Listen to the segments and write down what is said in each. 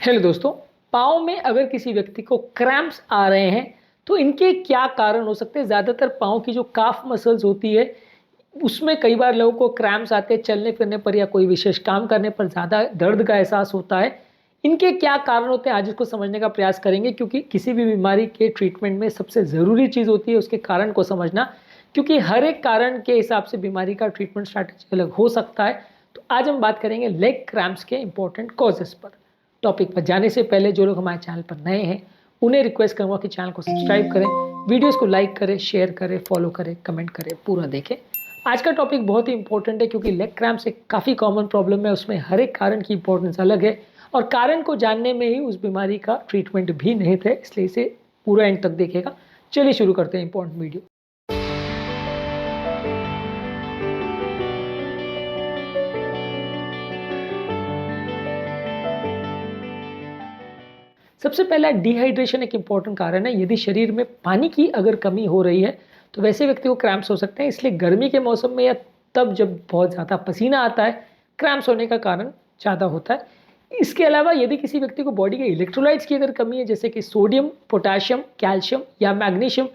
Hello दोस्तों। पाँव में अगर किसी व्यक्ति को क्रैम्प्स आ रहे हैं तो इनके क्या कारण हो सकते हैं। ज़्यादातर पाँव की जो काफ मसल्स होती है उसमें कई बार लोगों को क्रैम्प्स आते हैं। चलने फिरने पर या कोई विशेष काम करने पर ज़्यादा दर्द का एहसास होता है। इनके क्या कारण होते हैं आज इसको समझने का प्रयास करेंगे, क्योंकि किसी भी बीमारी के ट्रीटमेंट में सबसे ज़रूरी चीज़ होती है उसके कारण को समझना, क्योंकि हर एक कारण के हिसाब से बीमारी का ट्रीटमेंट स्ट्रैटेजी अलग हो सकता है। तो आज हम बात करेंगे लेग क्रैम्प्स के इंपॉर्टेंट कॉजेस पर। टॉपिक पर जाने से पहले जो लोग हमारे चैनल पर नए हैं उन्हें रिक्वेस्ट करूंगा कि चैनल को सब्सक्राइब करें, वीडियोस को लाइक करें, शेयर करें, फॉलो करें, कमेंट करें, पूरा देखें। आज का टॉपिक बहुत ही इंपॉर्टेंट है क्योंकि लेग क्रैम्प्स एक काफ़ी कॉमन प्रॉब्लम है। उसमें हर एक कारण की इंपॉर्टेंस अलग है और कारण को जानने में ही उस बीमारी का ट्रीटमेंट भी निहित है, इसलिए इसे पूरा एंड तक देखेगा। चलिए शुरू करते हैं इंपॉर्टेंट वीडियो। सबसे पहला डिहाइड्रेशन एक इंपॉर्टेंट कारण है। यदि शरीर में पानी की अगर कमी हो रही है तो वैसे व्यक्ति को क्रैम्प्स हो सकते हैं। इसलिए गर्मी के मौसम में या तब जब बहुत ज़्यादा पसीना आता है क्रैम्प्स होने का कारण ज़्यादा होता है। इसके अलावा यदि किसी व्यक्ति को बॉडी के इलेक्ट्रोलाइट्स की अगर कमी है, जैसे कि सोडियम, पोटाशियम, कैल्शियम या मैग्नीशियम,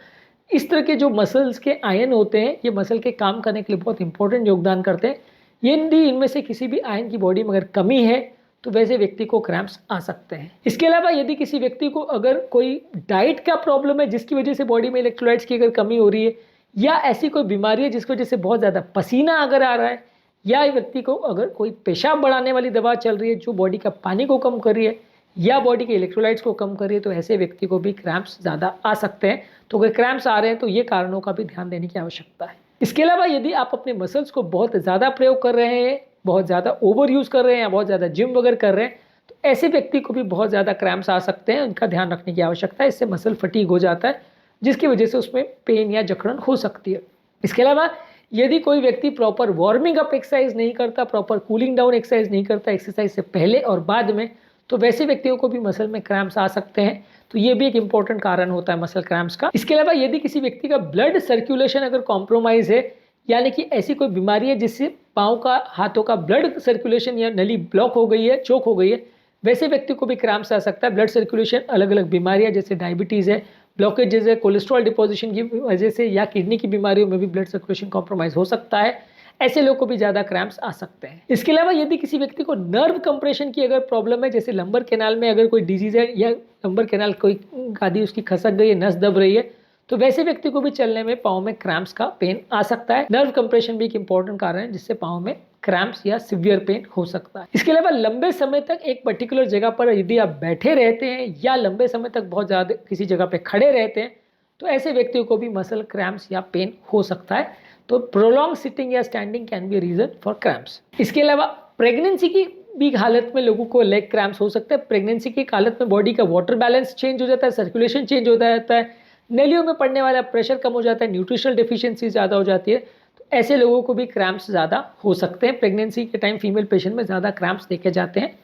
इस तरह के जो मसल्स के आयन होते हैं ये मसल के काम करने के लिए बहुत इंपॉर्टेंट योगदान करते हैं। यदि इनमें से किसी भी आयन की बॉडी में अगर कमी है तो वैसे व्यक्ति को क्रैम्प्स आ सकते हैं। इसके अलावा यदि किसी व्यक्ति को अगर कोई डाइट का प्रॉब्लम है जिसकी वजह से बॉडी में इलेक्ट्रोलाइट्स की अगर कमी हो रही है, या ऐसी कोई बीमारी है जिसकी वजह से बहुत ज़्यादा पसीना अगर आ रहा है, या व्यक्ति को अगर कोई पेशाब बढ़ाने वाली दवा चल रही है जो बॉडी का पानी को कम कर रही है या बॉडी के इलेक्ट्रोलाइट्स को कम कर रही है, तो ऐसे व्यक्ति को भी क्रैम्प्स ज़्यादा आ सकते हैं। तो अगर क्रैम्प्स आ रहे हैं तो ये कारणों का भी ध्यान देने की आवश्यकता है। इसके अलावा यदि आप अपने मसल्स को बहुत ज़्यादा प्रयोग कर रहे हैं, बहुत ज़्यादा ओवर यूज़ कर रहे हैं या बहुत ज़्यादा जिम वगैरह कर रहे हैं, तो ऐसे व्यक्ति को भी बहुत ज़्यादा क्रैम्प्स आ सकते हैं। उनका ध्यान रखने की आवश्यकता है। इससे मसल फटीग हो जाता है जिसकी वजह से उसमें पेन या जकड़न हो सकती है। इसके अलावा यदि कोई व्यक्ति प्रॉपर वार्मिंग अप एक्सरसाइज नहीं करता, प्रॉपर कूलिंग डाउन एक्सरसाइज नहीं करता एक्सरसाइज से पहले और बाद में, तो वैसे व्यक्तियों को भी मसल में क्रैम्प्स आ सकते हैं। तो ये भी एक इंपॉर्टेंट कारण होता है मसल क्रैम्प्स का। इसके अलावा यदि किसी व्यक्ति का ब्लड सर्कुलेशन अगर कॉम्प्रोमाइज है, यानी कि ऐसी कोई बीमारी है जिससे पाँव का, हाथों का ब्लड सर्कुलेशन या नली ब्लॉक हो गई है, चोक हो गई है, वैसे व्यक्ति को भी क्रैम्प्स आ सकता है। ब्लड सर्कुलेशन अलग अलग बीमारियां जैसे डायबिटीज़ है, ब्लॉकेजेज है, कोलेस्ट्रॉल डिपोजिशन की वजह से या किडनी की बीमारियों में भी ब्लड सर्कुलेशन कॉम्प्रोमाइज हो सकता है। ऐसे लोगों को भी ज़्यादा क्रैम्प्स आ सकते हैं। इसके अलावा यदि किसी व्यक्ति को नर्व कंप्रेशन की अगर प्रॉब्लम है, जैसे लंबर कैनाल में अगर कोई डिजीज है या लंबर कैनाल कोई गादी उसकी खसक गई है, नस दब रही है, तो वैसे व्यक्ति को भी चलने में, पाँव में क्रैम्प्स का पेन आ सकता है। नर्व कंप्रेशन भी एक इंपॉर्टेंट कारण है जिससे पाँव में क्रैम्प्स या सिवियर पेन हो सकता है। इसके अलावा लंबे समय तक एक पर्टिकुलर जगह पर यदि आप बैठे रहते हैं या लंबे समय तक बहुत ज़्यादा किसी जगह पे खड़े रहते हैं, तो ऐसे व्यक्तियों को भी मसल क्रैम्प्स या पेन हो सकता है। तो प्रोलॉन्ग सिटिंग या standing can be reason for cramps. इसके अलावा प्रेगनेंसी की भी हालत में लोगों को लेग क्रैम्प्स हो सकते हैं। प्रेगनेंसी की हालत में बॉडी का वाटर बैलेंस चेंज हो जाता है, सर्कुलेशन चेंज हो जाता है, नलियों में पड़ने वाला प्रेशर कम हो जाता है, न्यूट्रिशनल डेफिशिएंसी ज़्यादा हो जाती है। तो ऐसे लोगों को भी क्रैम्प्स ज़्यादा हो सकते हैं। प्रेगनेंसी के टाइम फीमेल पेशेंट में ज़्यादा क्रैम्प्स देखे जाते हैं।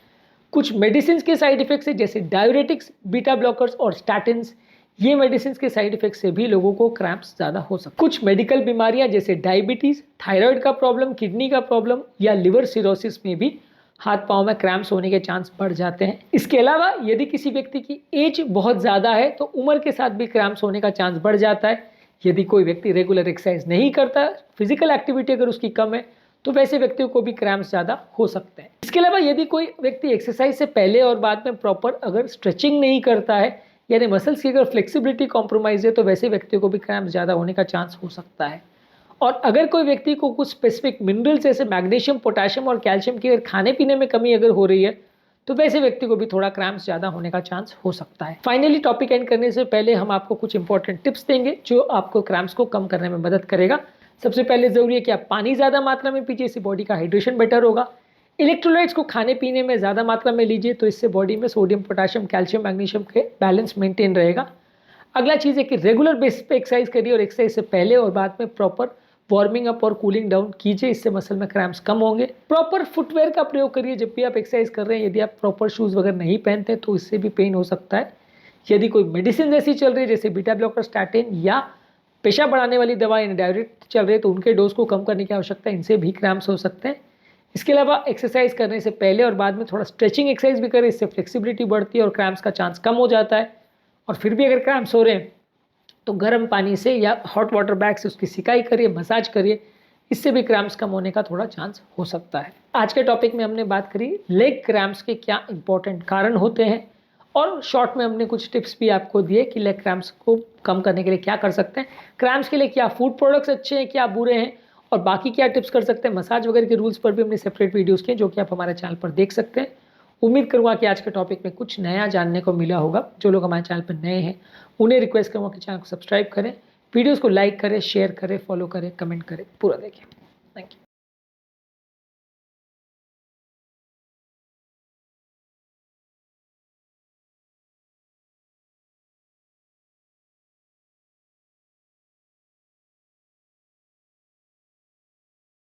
कुछ मेडिसिन के साइड इफेक्ट्स है जैसे डायरेटिक्स, बीटा ब्लॉकर्स और स्टैटिन्स, ये मेडिसिन के साइड इफेक्ट से भी लोगों को क्रैम्प्स ज़्यादा हो सकते हैं। कुछ मेडिकल बीमारियां जैसे डायबिटीज़, थायराइड का प्रॉब्लम, किडनी का प्रॉब्लम या लिवर सिरोसिस में भी हाथ पाँव में क्रैम्प्स होने के चांस बढ़ जाते हैं। इसके अलावा यदि किसी व्यक्ति की एज बहुत ज़्यादा है तो उम्र के साथ भी क्रैम्प्स होने का चांस बढ़ जाता है। यदि कोई व्यक्ति रेगुलर एक्सरसाइज नहीं करता, फिजिकल एक्टिविटी अगर उसकी कम है, तो वैसे व्यक्तियों को भी क्रैम्प्स ज़्यादा हो सकते हैं। इसके अलावा यदि कोई व्यक्ति एक्सरसाइज से पहले और बाद में प्रॉपर अगर स्ट्रेचिंग नहीं करता है, यानी मसल्स की अगर फ्लेक्सिबिलिटी कॉम्प्रोमाइज है, तो वैसे व्यक्तियों को भी क्रैम्प्स ज़्यादा होने का चांस हो सकता है। और अगर कोई व्यक्ति को कुछ स्पेसिफिक मिनरल्स जैसे मैग्नीशियम, पोटाशियम और कैल्शियम की अगर खाने पीने में कमी अगर हो रही है, तो वैसे व्यक्ति को भी थोड़ा क्रैम्प्स ज़्यादा होने का चांस हो सकता है। फाइनली टॉपिक एंड करने से पहले हम आपको कुछ इंपॉर्टेंट टिप्स देंगे जो आपको क्रैम्प्स को कम करने में मदद करेगा। सबसे पहले ज़रूरी है कि आप पानी ज़्यादा मात्रा में पीजिए, इससे बॉडी का हाइड्रेशन बेटर होगा। इलेक्ट्रोलाइट्स को खाने पीने में ज़्यादा मात्रा में लीजिए, तो इससे बॉडी में सोडियम, पोटाशियम, कैल्शियम, मैग्नीशियम के बैलेंस मेंटेन रहेगा। अगला चीज़ है कि रेगुलर बेसिस पे एक्सरसाइज करिए और एक्सरसाइज से पहले और बाद में प्रॉपर वार्मिंग अप और कूलिंग डाउन कीजिए, इससे मसल में क्रैम्प्स कम होंगे। प्रॉपर फुटवेयर का प्रयोग करिए जब भी आप एक्सरसाइज कर रहे हैं। यदि आप प्रॉपर शूज़ वगैरह नहीं पहनते तो इससे भी पेन हो सकता है। यदि कोई मेडिसिन ऐसी चल रही है जैसे बीटा ब्लॉकर, स्टैटिन या पेशाब बढ़ाने वाली दवा यानी डायरेक्ट चल रही है, तो उनके डोज को कम करने की आवश्यकता है, इनसे भी क्रैम्प्स हो सकते हैं। इसके अलावा एक्सरसाइज करने से पहले और बाद में थोड़ा स्ट्रेचिंग एक्सरसाइज भी करें, इससे फ्लेक्सिबिलिटी बढ़ती है और क्रैम्प्स का चांस कम हो जाता है। और फिर भी अगर क्रैम्प्स हो रहे हैं तो गर्म पानी से या हॉट वाटर बैग से उसकी सिकाई करिए, मसाज करिए, इससे भी क्रैम्प्स कम होने का थोड़ा चांस हो सकता है। आज के टॉपिक में हमने बात करी लेग क्रैम्प्स के क्या इंपॉर्टेंट कारण होते हैं और शॉर्ट में हमने कुछ टिप्स भी आपको दिए कि लेग क्रैम्प्स को कम करने के लिए क्या कर सकते हैं, क्रैम्प्स के लिए क्या फूड प्रोडक्ट्स अच्छे हैं, क्या बुरे हैं और बाकी क्या टिप्स कर सकते हैं। मसाज वगैरह के रूल्स पर भी हमने सेपरेट वीडियोस किए जो कि आप हमारे चैनल पर देख सकते हैं। उम्मीद करूँगा कि आज के टॉपिक में कुछ नया जानने को मिला होगा। जो लोग हमारे चैनल पर नए हैं उन्हें रिक्वेस्ट करूँगा कि चैनल को सब्सक्राइब करें, वीडियोज़ को लाइक करें, शेयर करें, फॉलो करें, कमेंट करें, पूरा देखें। Thank you.